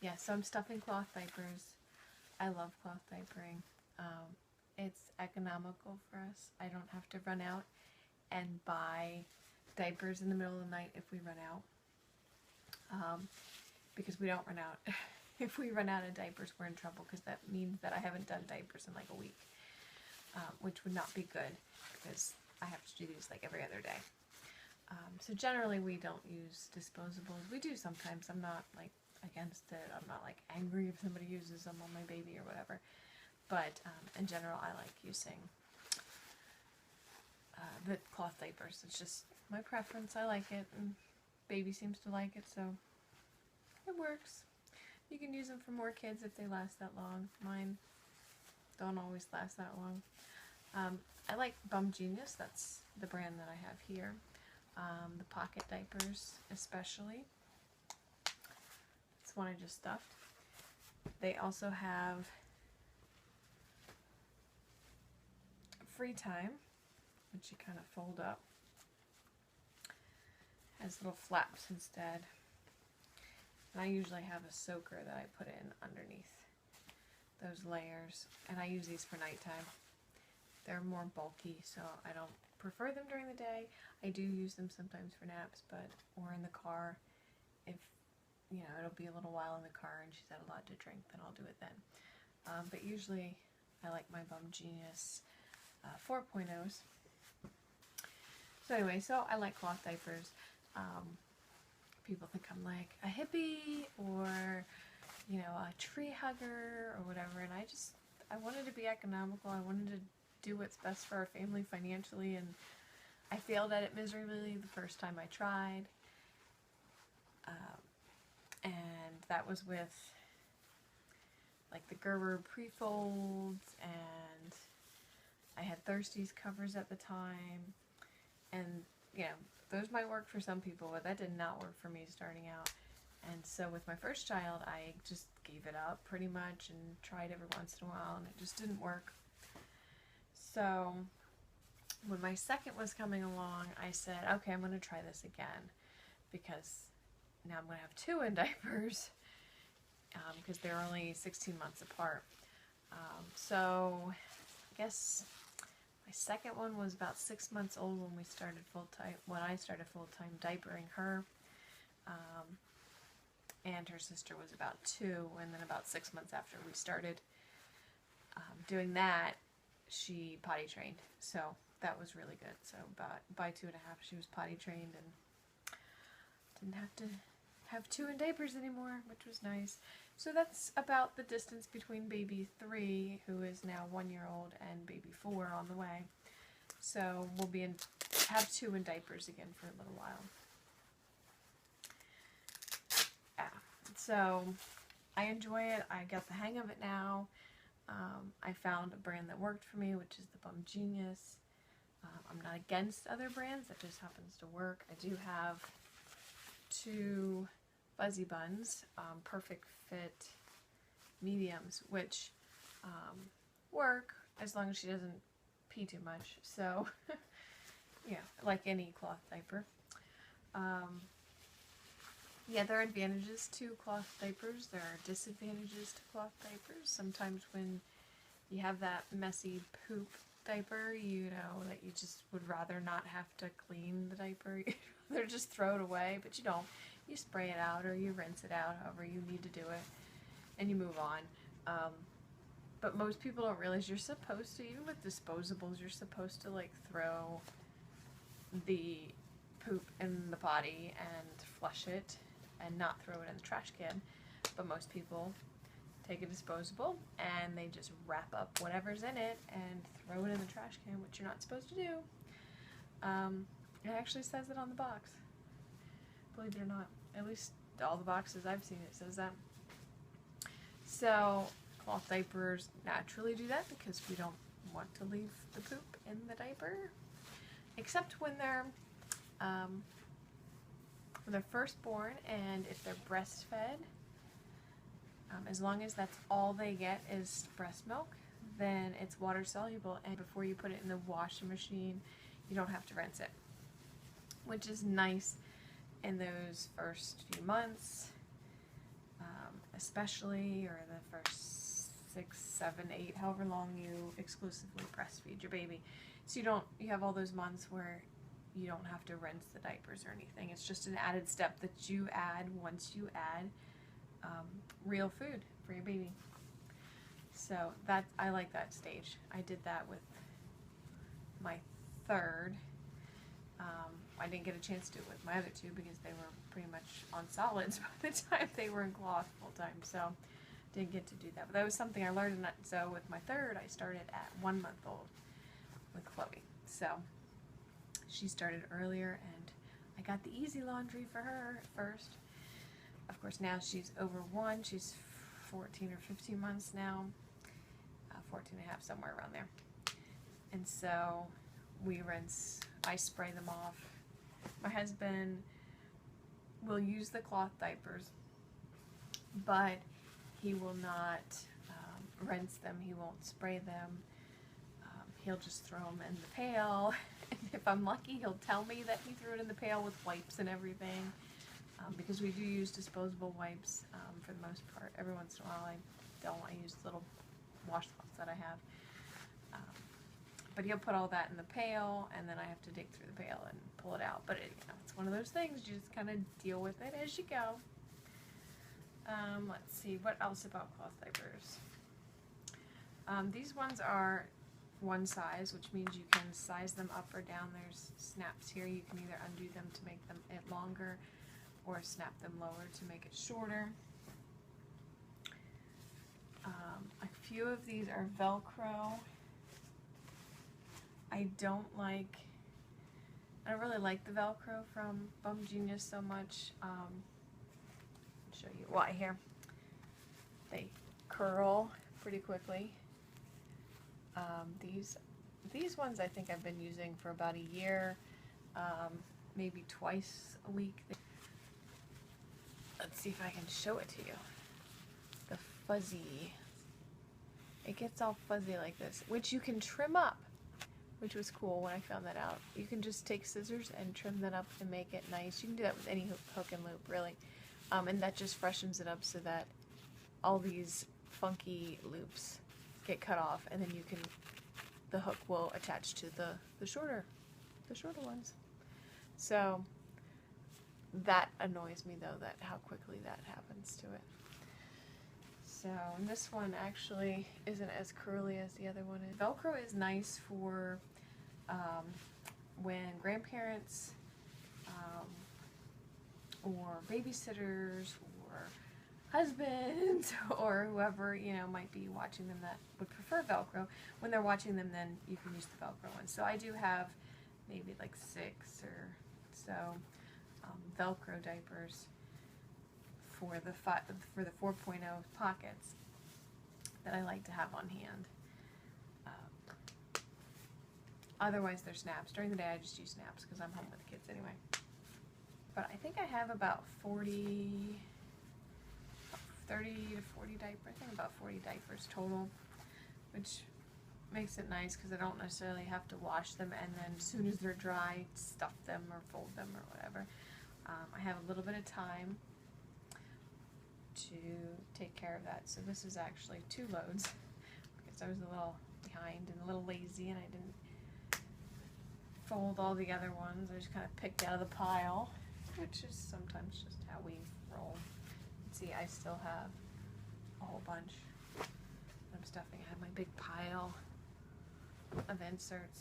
yeah, so I'm stuffing cloth diapers. I love cloth diapering. It's economical for us. I don't have to run out and buy diapers in the middle of the night if we run out. Because we don't run out. If we run out of diapers, we're in trouble, because that means that I haven't done diapers in like a week, which would not be good, because I have to do these like every other day. So generally we don't use disposables. We do sometimes. I'm not like against it. I'm not like angry if somebody uses them on my baby or whatever. But in general, I like using the cloth diapers. It's just my preference. I like it, and baby seems to like it, so it works. You can use them for more kids if they last that long. Mine don't always last that long. I like BumGenius. That's the brand that I have here. The pocket diapers especially. It's one I just stuffed. They also have Free Time, which you kind of fold up. Has little flaps instead. And I usually have a soaker that I put in underneath those layers. And I use these for nighttime. They're more bulky, so I don't prefer them during the day. I do use them sometimes for naps, or in the car. If, it'll be a little while in the car and she's had a lot to drink, then I'll do it then. But usually I like my BumGenius 4.0s. So anyway, so I like cloth diapers. People think I'm like a hippie or, a tree hugger or whatever, and I wanted to be economical. I wanted to do what's best for our family financially, and I failed at it miserably the first time I tried. And that was with like the Gerber pre-folds, and I had Thirsty's covers at the time, and those might work for some people, but that did not work for me starting out. And so with my first child, I just gave it up pretty much and tried every once in a while, and it just didn't work. So when my second was coming along, I said, okay, I'm going to try this again, because now I'm going to have two in diapers, because they're only 16 months apart. So I guess my second one was about 6 months old when I started full-time diapering her. And her sister was about 2, and then about 6 months after we started doing that, she potty trained. So that was really good. So by 2.5, she was potty trained and didn't have to have 2 in diapers anymore, which was nice. So that's about the distance between baby 3, who is now 1 year old, and baby 4 on the way. So we'll have 2 in diapers again for a little while. Yeah. So I enjoy it. I got the hang of it now. I found a brand that worked for me, which is the BumGenius. I'm not against other brands. That just happens to work. I do have 2 Fuzzy Buns, Perfect Fit mediums, which work as long as she doesn't pee too much. So, like any cloth diaper. There are advantages to cloth diapers. There are disadvantages to cloth diapers. Sometimes when you have that messy poop diaper, that you just would rather not have to clean the diaper. You'd rather just throw it away, but you don't. You spray it out or you rinse it out, however you need to do it, and you move on. But most people don't realize you're supposed to, even with disposables, you're supposed to like throw the poop in the potty and flush it and not throw it in the trash can. But most people take a disposable and they just wrap up whatever's in it and throw it in the trash can, which you're not supposed to do. It actually says it on the box. Believe it or not. At least all the boxes I've seen, it says that. So cloth diapers naturally do that because we don't want to leave the poop in the diaper, except when they're first born, and if they're breastfed. As long as that's all they get is breast milk, then it's water soluble, and before you put it in the washing machine, you don't have to rinse it, which is nice in those first few months, especially, or the first 6, 7, 8, however long you exclusively breastfeed your baby. So you have all those months where you don't have to rinse the diapers or anything. It's just an added step that you add once you add real food for your baby. So I like that stage. I did that with my third. I didn't get a chance to do it with my other two because they were pretty much on solids by the time they were in cloth full time. So didn't get to do that. But that was something I learned. So with my third, I started at 1 month old with Chloe. So she started earlier, and I got the easy laundry for her at first. Of course, now she's over 1. She's 14 or 15 months now. 14 and a half, somewhere around there. And so we rinse, I spray them off. My husband will use the cloth diapers, but he will not rinse them. He won't spray them. He'll just throw them in the pail. And if I'm lucky, he'll tell me that he threw it in the pail with wipes and everything, because we do use disposable wipes for the most part. Every once in a while I use little washcloths that I have. But he'll put all that in the pail, and then I have to dig through the pail and pull it out. But it's one of those things, you just kind of deal with it as you go. Let's see, what else about cloth diapers? These ones are one size, which means you can size them up or down. There's snaps here. You can either undo them to make it longer or snap them lower to make it shorter. A few of these are Velcro. I don't really like the Velcro from BumGenius so much. I'll show you why here. They curl pretty quickly. These ones I think I've been using for about a year, maybe twice a week. Let's see if I can show it to you. The fuzzy. It gets all fuzzy like this, which you can trim up, which was cool when I found that out. You can just take scissors and trim that up and make it nice. You can do that with any hook and loop, really. And that just freshens it up so that all these funky loops get cut off, and then the hook will attach to the shorter ones. So that annoys me though, that how quickly that happens to it. So, and this one actually isn't as curly as the other one is. Velcro is nice for when grandparents or babysitters or husbands or whoever, might be watching them that would prefer Velcro. When they're watching them, then you can use the Velcro ones. So I do have maybe like 6 or so Velcro diapers for the 4.0 pockets that I like to have on hand. Otherwise they're snaps. During the day I just use snaps because I'm home with the kids anyway. But I think I have about 30 to 40 diapers. I think about 40 diapers total, which makes it nice because I don't necessarily have to wash them and then as soon as they're dry, stuff them or fold them or whatever. I have a little bit of time to take care of that. So this is actually 2 loads because I was a little behind and a little lazy and I didn't fold all the other ones. I just kind of picked out of the pile, which is sometimes just how we roll. See, I still have a whole bunch I'm stuffing. I have my big pile of inserts.